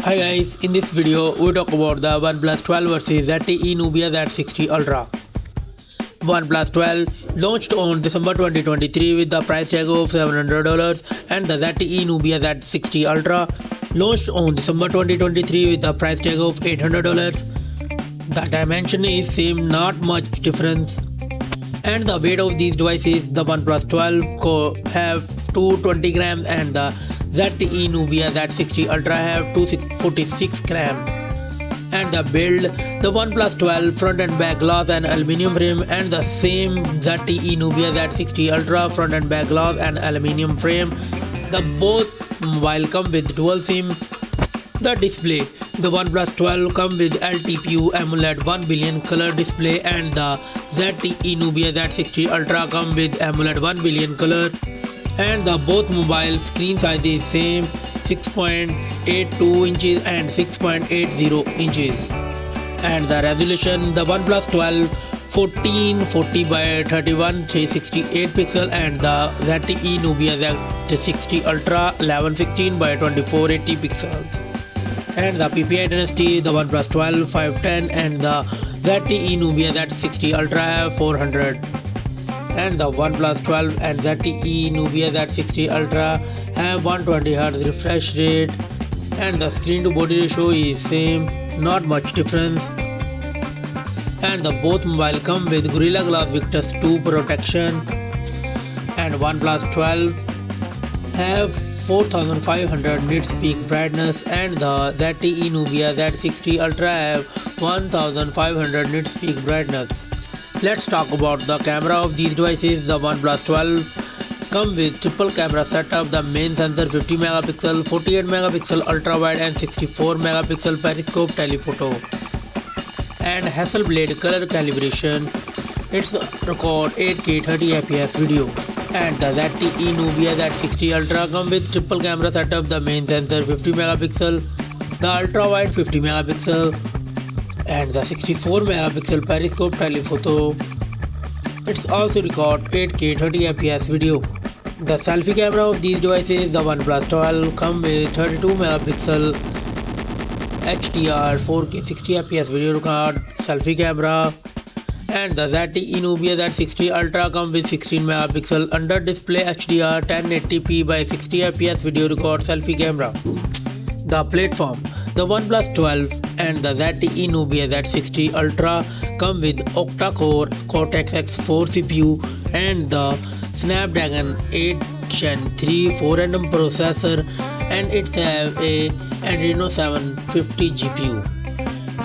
Hi guys, in this video we talk about the OnePlus 12 versus ZTE Nubia Z60 Ultra. OnePlus 12 launched on December 2023 with the price tag of $700 and the ZTE Nubia Z60 Ultra launched on December 2023 with the price tag of $800. The dimension is same, not much difference. And the weight of these devices, the OnePlus 12 have 220 grams and the ZTE Nubia Z60 Ultra have 246 grams. And the build, the OnePlus 12 front and back glass and aluminium frame, and the same ZTE Nubia Z60 Ultra front and back glass and aluminium frame. The both mobile come with dual SIM. The display, the OnePlus 12 come with LTPO AMOLED 1 billion color display and the ZTE Nubia Z60 Ultra come with AMOLED 1 billion color. And the both mobile screen size is same, 6.82 inches and 6.80 inches. And the resolution, the OnePlus 12 1440 by 31 368 pixel and the ZTE Nubia Z60 Ultra 1116 by 2480 pixels. And the PPI density, the OnePlus 12 510 and the ZTE Nubia Z60 Ultra have 400. And the OnePlus 12 and ZTE Nubia Z60 Ultra have 120Hz refresh rate, and the screen to body ratio is same, not much difference. And the both mobile come with Gorilla Glass Victus 2 protection. And OnePlus 12 have 4500 nits peak brightness and the ZTE Nubia Z60 Ultra have 1500 nits peak brightness. Let's talk about the camera of these devices. The OnePlus 12 come with triple camera setup. The main sensor 50 megapixel, 48 megapixel ultra wide and 64 megapixel periscope telephoto. And Hasselblad color calibration. It's record 8K 30fps video. And the ZTE Nubia Z60 Ultra come with triple camera setup. The main sensor 50 megapixel, the ultra wide 50 megapixel and the 64 megapixel periscope telephoto. It's also record 8K 30fps video. The selfie camera of these devices, the OnePlus 12 come with 32 megapixel HDR 4K 60fps video record selfie camera. And the ZTE Nubia Z60 Ultra come with 16 megapixel under display HDR 1080p by 60fps video record selfie camera. The platform, the OnePlus 12 and the ZTE Nubia Z60 Ultra come with octa-core Cortex X4 CPU and the Snapdragon 8 Gen 3 4nm processor, and it have a Adreno 750 GPU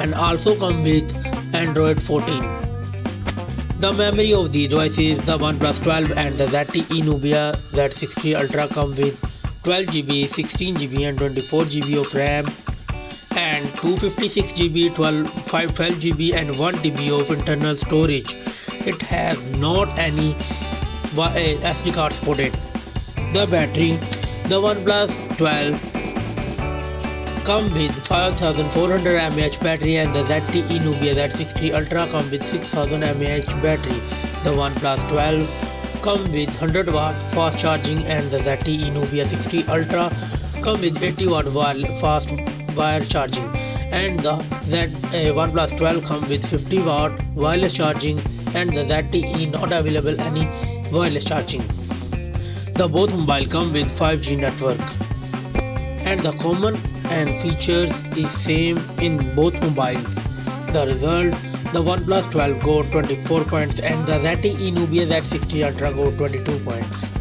and also come with Android 14. The memory of these devices, the OnePlus 12 and the ZTE Nubia Z60 Ultra come with 12GB, 16GB and 24GB of RAM and 256GB, 512GB and 1TB of internal storage. It has not any SD card supported. The battery, the OnePlus 12 come with 5400 mAh battery and the ZTE Nubia Z60 Ultra come with 6000 mAh battery. The OnePlus 12 come with 100 watt fast charging and the ZTE Nubia 60 Ultra come with 80 watt fast wire charging, and the OnePlus 12 come with 50 watt wireless charging and the ZTE not available any wireless charging. The both mobile come with 5G network, and the common and features is same in both mobiles. The result, the OnePlus 12 got 24 points and the ZTE Nubia Z60 Ultra got 22 points.